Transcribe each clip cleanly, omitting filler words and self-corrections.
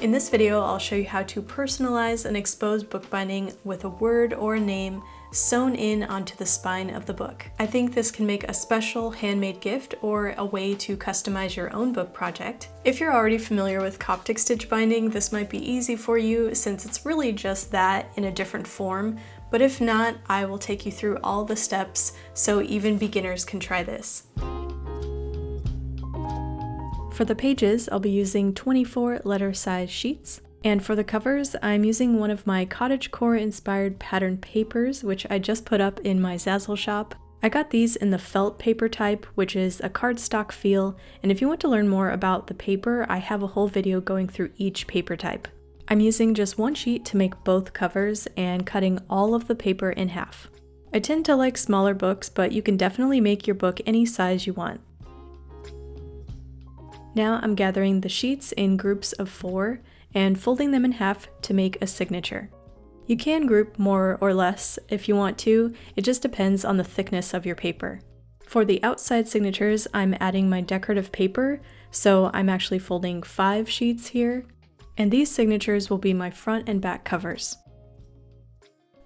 In this video, I'll show you how to personalize and expose bookbinding with a word or a name sewn in onto the spine of the book. I think this can make a special handmade gift or a way to customize your own book project. If you're already familiar with Coptic stitch binding, this might be easy for you since it's really just that in a different form, but if not, I will take you through all the steps so even beginners can try this. For the pages, I'll be using 24 letter size sheets. And for the covers, I'm using one of my cottagecore inspired pattern papers, which I just put up in my Zazzle shop. I got these in the felt paper type, which is a cardstock feel. And if you want to learn more about the paper, I have a whole video going through each paper type. I'm using just one sheet to make both covers and cutting all of the paper in half. I tend to like smaller books, but you can definitely make your book any size you want. Now I'm gathering the sheets in groups of 4 and folding them in half to make a signature. You can group more or less if you want to, it just depends on the thickness of your paper. For the outside signatures, I'm adding my decorative paper, so I'm actually folding 5 sheets here, and these signatures will be my front and back covers.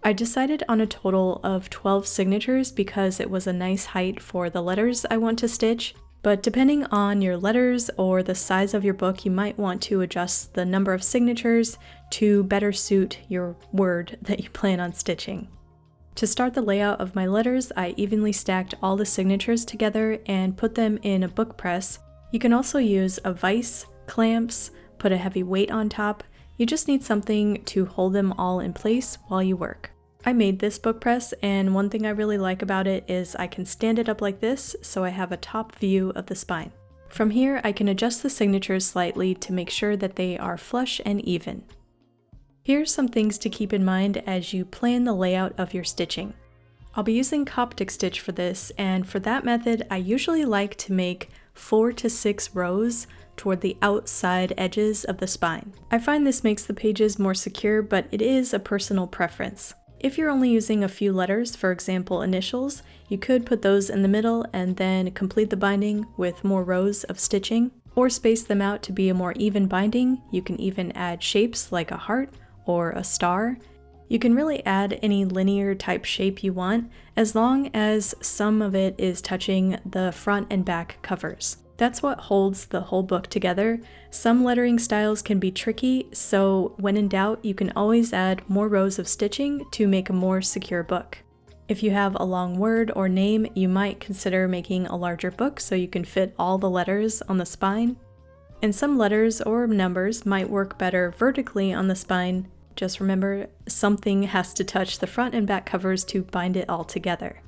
I decided on a total of 12 signatures because it was a nice height for the letters I want to stitch. But depending on your letters or the size of your book, you might want to adjust the number of signatures to better suit your word that you plan on stitching. To start the layout of my letters, I evenly stacked all the signatures together and put them in a book press. You can also use a vise, clamps, put a heavy weight on top. You just need something to hold them all in place while you work. I made this book press, and one thing I really like about it is I can stand it up like this so I have a top view of the spine. From here, I can adjust the signatures slightly to make sure that they are flush and even. Here's some things to keep in mind as you plan the layout of your stitching. I'll be using Coptic stitch for this, and for that method, I usually like to make 4 to 6 rows toward the outside edges of the spine. I find this makes the pages more secure, but it is a personal preference. If you're only using a few letters, for example initials, you could put those in the middle and then complete the binding with more rows of stitching, or space them out to be a more even binding. You can even add shapes like a heart or a star. You can really add any linear type shape you want, as long as some of it is touching the front and back covers. That's what holds the whole book together. Some lettering styles can be tricky, so when in doubt, you can always add more rows of stitching to make a more secure book. If you have a long word or name, you might consider making a larger book so you can fit all the letters on the spine. And some letters or numbers might work better vertically on the spine. Just remember, something has to touch the front and back covers to bind it all together.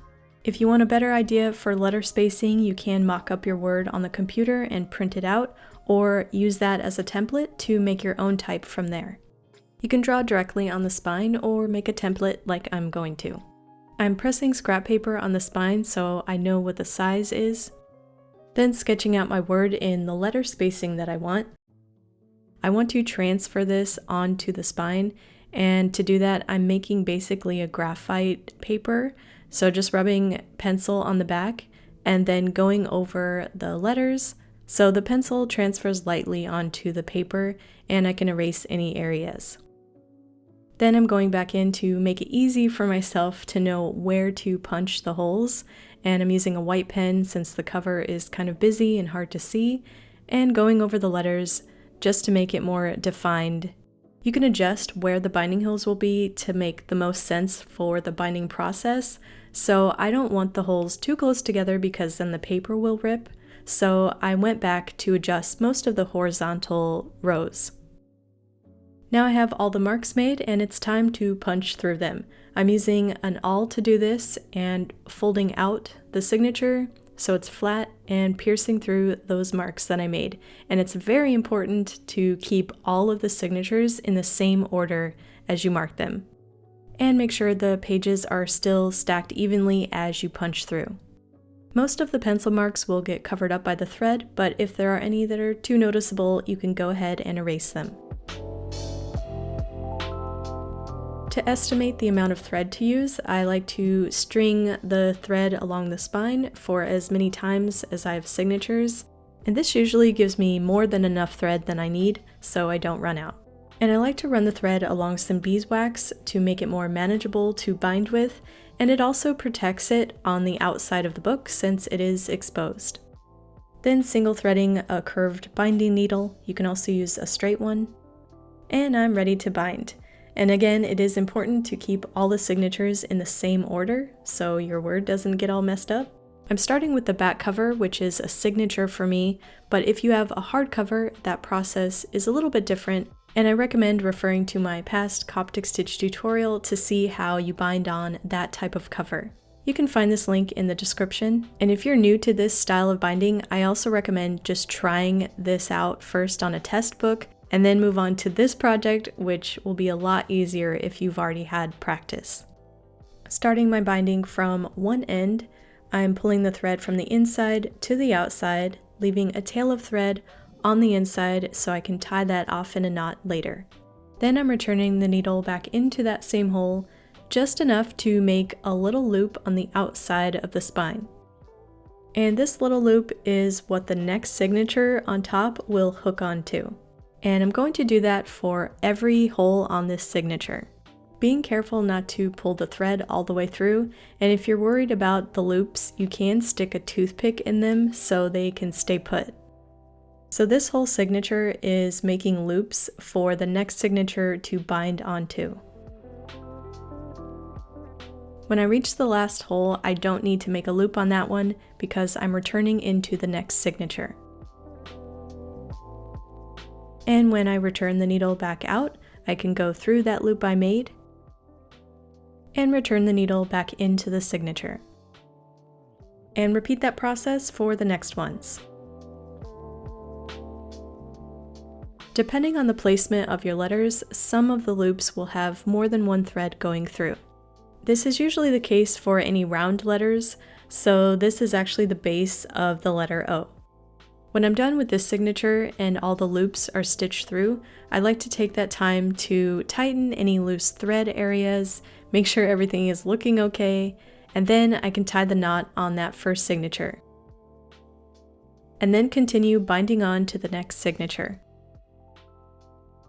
If you want a better idea for letter spacing, you can mock up your word on the computer and print it out, or use that as a template to make your own type from there. You can draw directly on the spine or make a template like I'm going to. I'm pressing scrap paper on the spine so I know what the size is, then sketching out my word in the letter spacing that I want. I want to transfer this onto the spine, and to do that I'm making basically a graphite paper. So just rubbing pencil on the back and then going over the letters so the pencil transfers lightly onto the paper and I can erase any areas. Then I'm going back in to make it easy for myself to know where to punch the holes, and I'm using a white pen since the cover is kind of busy and hard to see, and going over the letters just to make it more defined. You can adjust where the binding holes will be to make the most sense for the binding process, so I don't want the holes too close together because then the paper will rip, so I went back to adjust most of the horizontal rows. Now I have all the marks made and it's time to punch through them. I'm using an awl to do this and folding out the signature so it's flat and piercing through those marks that I made. And it's very important to keep all of the signatures in the same order as you mark them. And make sure the pages are still stacked evenly as you punch through. Most of the pencil marks will get covered up by the thread, but if there are any that are too noticeable, you can go ahead and erase them. To estimate the amount of thread to use, I like to string the thread along the spine for as many times as I have signatures. And this usually gives me more than enough thread than I need, so I don't run out. And I like to run the thread along some beeswax to make it more manageable to bind with, and it also protects it on the outside of the book since it is exposed. Then single threading a curved binding needle, you can also use a straight one, and I'm ready to bind. And again, it is important to keep all the signatures in the same order so your word doesn't get all messed up. I'm starting with the back cover, which is a signature for me, but if you have a hardcover, that process is a little bit different, and I recommend referring to my past Coptic stitch tutorial to see how you bind on that type of cover. You can find this link in the description, and if you're new to this style of binding, I also recommend just trying this out first on a test book, and then move on to this project, which will be a lot easier if you've already had practice. Starting my binding from one end, I'm pulling the thread from the inside to the outside, leaving a tail of thread on the inside so I can tie that off in a knot later. Then I'm returning the needle back into that same hole, just enough to make a little loop on the outside of the spine. And this little loop is what the next signature on top will hook onto. And I'm going to do that for every hole on this signature. Being careful not to pull the thread all the way through, and if you're worried about the loops, you can stick a toothpick in them so they can stay put. So this whole signature is making loops for the next signature to bind onto. When I reach the last hole, I don't need to make a loop on that one because I'm returning into the next signature. And when I return the needle back out, I can go through that loop I made and return the needle back into the signature. And repeat that process for the next ones. Depending on the placement of your letters, some of the loops will have more than one thread going through. This is usually the case for any round letters, so this is actually the base of the letter O. When I'm done with this signature and all the loops are stitched through, I like to take that time to tighten any loose thread areas, make sure everything is looking okay, and then I can tie the knot on that first signature. And then continue binding on to the next signature.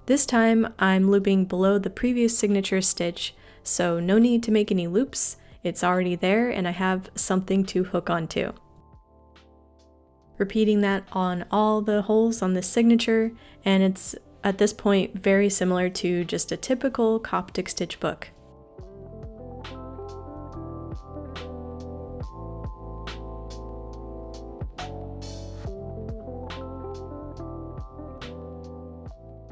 This time I'm looping below the previous signature stitch, so no need to make any loops, it's already there and I have something to hook onto. Repeating that on all the holes on this signature, and it's at this point very similar to just a typical Coptic stitch book.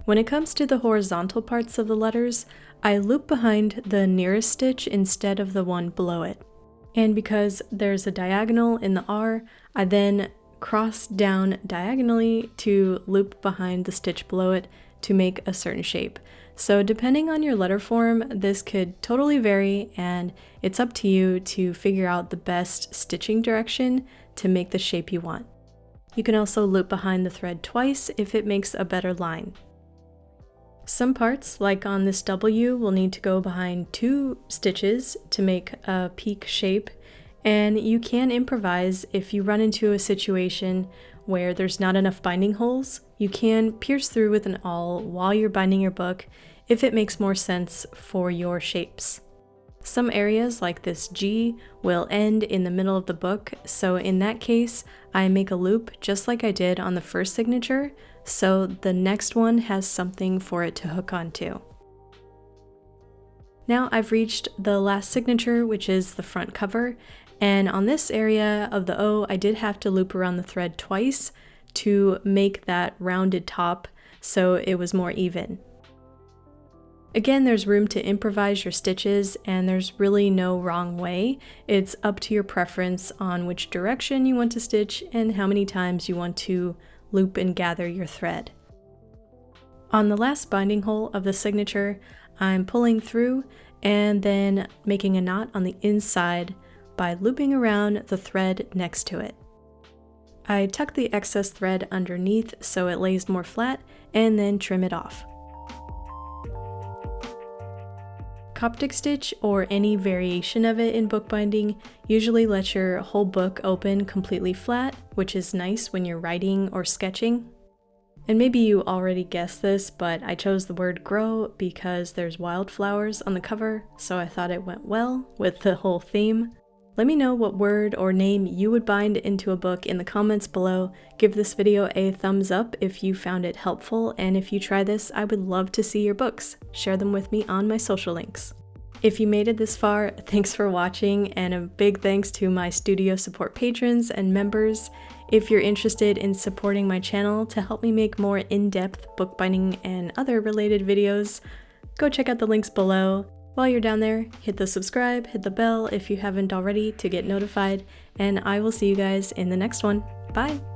When it comes to the horizontal parts of the letters, I loop behind the nearest stitch instead of the one below it. And because there's a diagonal in the R, I then cross down diagonally to loop behind the stitch below it to make a certain shape. So depending on your letter form, this could totally vary, and it's up to you to figure out the best stitching direction to make the shape you want. You can also loop behind the thread twice if it makes a better line. Some parts, like on this W, will need to go behind 2 stitches to make a peak shape, and you can improvise if you run into a situation where there's not enough binding holes. You can pierce through with an awl while you're binding your book if it makes more sense for your shapes. Some areas like this G will end in the middle of the book, so in that case I make a loop just like I did on the first signature, so the next one has something for it to hook onto. Now I've reached the last signature, which is the front cover, and on this area of the O I did have to loop around the thread twice to make that rounded top so it was more even. Again, there's room to improvise your stitches, and there's really no wrong way. It's up to your preference on which direction you want to stitch and how many times you want to loop and gather your thread. On the last binding hole of the signature, I'm pulling through and then making a knot on the inside by looping around the thread next to it. I tuck the excess thread underneath so it lays more flat and then trim it off. Coptic stitch, or any variation of it in bookbinding, usually lets your whole book open completely flat, which is nice when you're writing or sketching. And maybe you already guessed this, but I chose the word grow because there's wildflowers on the cover, so I thought it went well with the whole theme. Let me know what word or name you would bind into a book in the comments below. Give this video a thumbs up if you found it helpful, and if you try this, I would love to see your books. Share them with me on my social links. If you made it this far, thanks for watching, and a big thanks to my studio support patrons and members. If you're interested in supporting my channel to help me make more in-depth bookbinding and other related videos, go check out the links below. While you're down there, hit the subscribe, hit the bell if you haven't already to get notified, and I will see you guys in the next one. Bye!